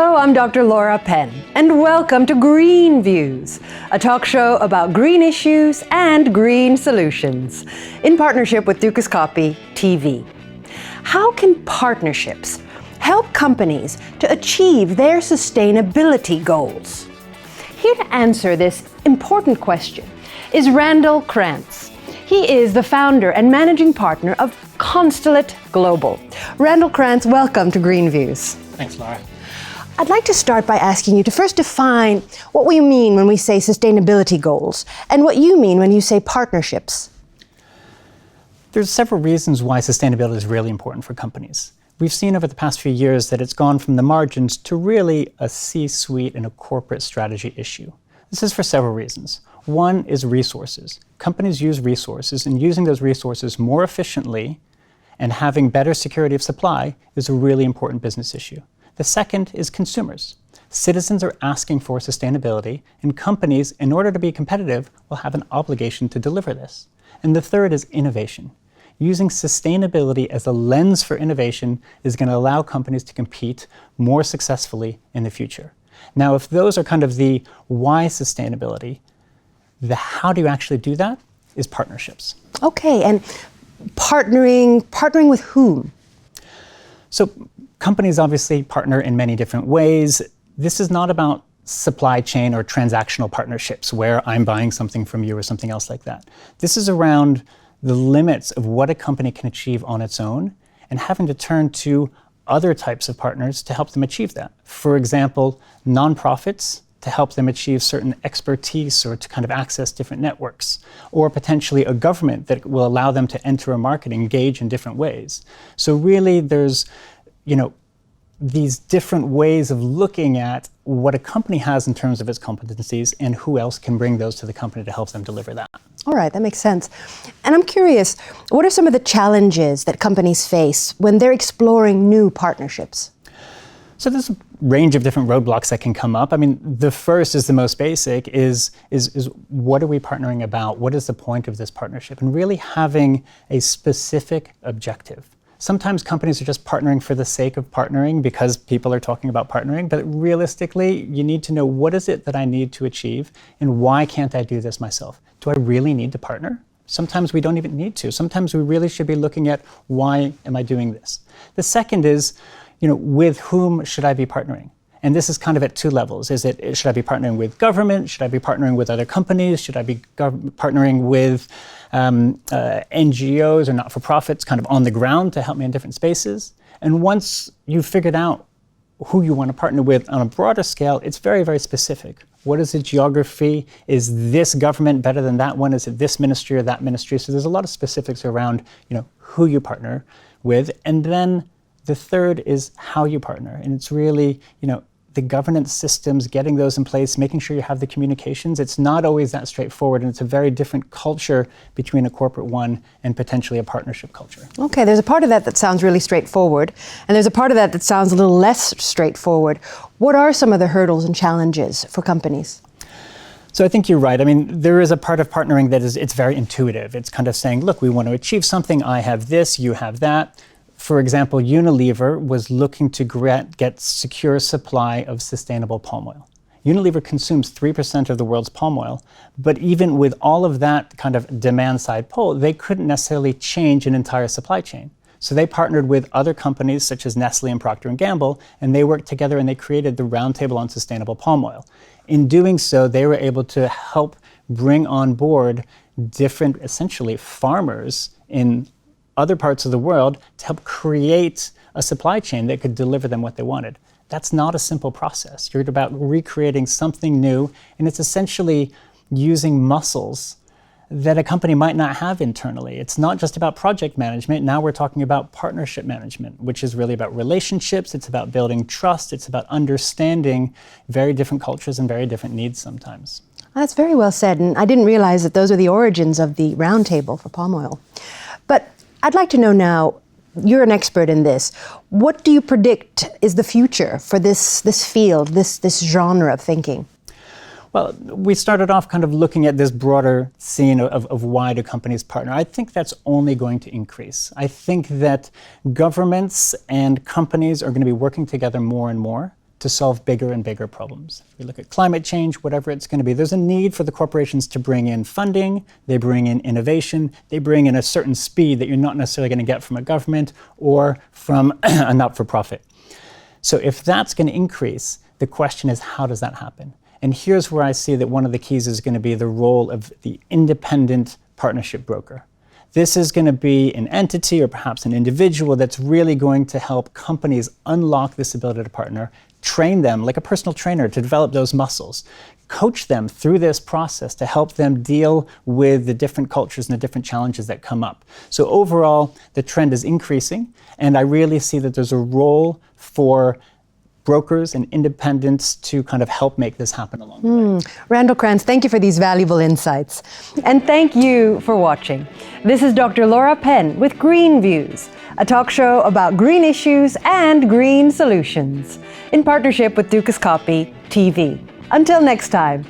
Hello, I'm Dr. Laura Penn, and welcome to Green Views, a talk show about green issues and green solutions, in partnership with Dukascopy TV. How can partnerships help companies to achieve their sustainability goals? Here to answer this important question is Randall Krantz. He is the founder and managing partner of Constellate Global. Randall Krantz, welcome to Green Views. Thanks, Laura. I'd like to start by asking you to first define what we mean when we say sustainability goals and what you mean when you say partnerships. There's several reasons why sustainability is really important for companies. We've seen over the past few years that it's gone from the margins to really a C-suite and a corporate strategy issue. This is for several reasons. One is resources. Companies use resources, and using those resources more efficiently and having better security of supply is a really important business issue. The second is consumers. Citizens are asking for sustainability, and companies, in order to be competitive, will have an obligation to deliver this. And the third is innovation. Using sustainability as a lens for innovation is going to allow companies to compete more successfully in the future. Now, if those are kind of the why sustainability, the how do you actually do that is partnerships. Okay, and partnering with whom? So companies obviously partner in many different ways. This is not about supply chain or transactional partnerships where I'm buying something from you or something else like that. This is around the limits of what a company can achieve on its own and having to turn to other types of partners to help them achieve that. For example, nonprofits to help them achieve certain expertise or to kind of access different networks, or potentially a government that will allow them to enter a market, engage in different ways. So really there's, these different ways of looking at what a company has in terms of its competencies and who else can bring those to the company to help them deliver that. All right, that makes sense. And I'm curious, what are some of the challenges that companies face when they're exploring new partnerships? So there's a range of different roadblocks that can come up. I mean, the first is the most basic, is what are we partnering about? What is the point of this partnership? And really having a specific objective. Sometimes companies are just partnering for the sake of partnering because people are talking about partnering, but realistically, you need to know what is it that I need to achieve and why can't I do this myself? Do I really need to partner? Sometimes we don't even need to. Sometimes we really should be looking at why am I doing this? The second is, with whom should I be partnering? And this is kind of at two levels. Should I be partnering with government? Should I be partnering with other companies? Should I be partnering with NGOs or not-for-profits kind of on the ground to help me in different spaces? And once you've figured out who you want to partner with on a broader scale, it's very, very specific. What is the geography? Is this government better than that one? Is it this ministry or that ministry? So there's a lot of specifics around, who you partner with. And then the third is how you partner. And it's really, the governance systems, getting those in place, making sure you have the communications. It's not always that straightforward, and it's a very different culture between a corporate one and potentially a partnership culture. Okay, there's a part of that sounds really straightforward, and there's a part of that sounds a little less straightforward. What are some of the hurdles and challenges for companies? So I think you're right. I mean, there is a part of partnering that it's very intuitive. It's kind of saying, look, we want to achieve something. I have this, you have that. For example, Unilever was looking to get secure supply of sustainable palm oil. Unilever consumes 3% of the world's palm oil, but even with all of that kind of demand side pull, they couldn't necessarily change an entire supply chain. So they partnered with other companies such as Nestle and Procter & Gamble, and they worked together and they created the Roundtable on Sustainable Palm Oil. In doing so, they were able to help bring on board different, essentially, farmers in other parts of the world to help create a supply chain that could deliver them what they wanted. That's not a simple process. You're about recreating something new, and it's essentially using muscles that a company might not have internally. It's not just about project management. Now we're talking about partnership management, which is really about relationships. It's about building trust. It's about understanding very different cultures and very different needs sometimes. That's very well said, and I didn't realize that those are the origins of the Roundtable for palm oil. But I'd like to know now, you're an expert in this. What do you predict is the future for this field, this genre of thinking? Well, we started off kind of looking at this broader scene of why do companies partner. I think that's only going to increase. I think that governments and companies are going to be working together more and more to solve bigger and bigger problems. We look at climate change, whatever it's going to be. There's a need for the corporations to bring in funding, they bring in innovation, they bring in a certain speed that you're not necessarily going to get from a government or from a not-for-profit. So if that's going to increase, the question is, how does that happen? And here's where I see that one of the keys is going to be the role of the independent partnership broker. This is going to be an entity or perhaps an individual that's really going to help companies unlock this ability to partner, train them like a personal trainer to develop those muscles, coach them through this process to help them deal with the different cultures and the different challenges that come up. So overall, the trend is increasing, and I really see that there's a role for brokers and independents to kind of help make this happen along the way. Randall Krantz, thank you for these valuable insights. And thank you for watching. This is Dr. Laura Penn with Green Views, a talk show about green issues and green solutions, in partnership with Dukascopy TV. Until next time.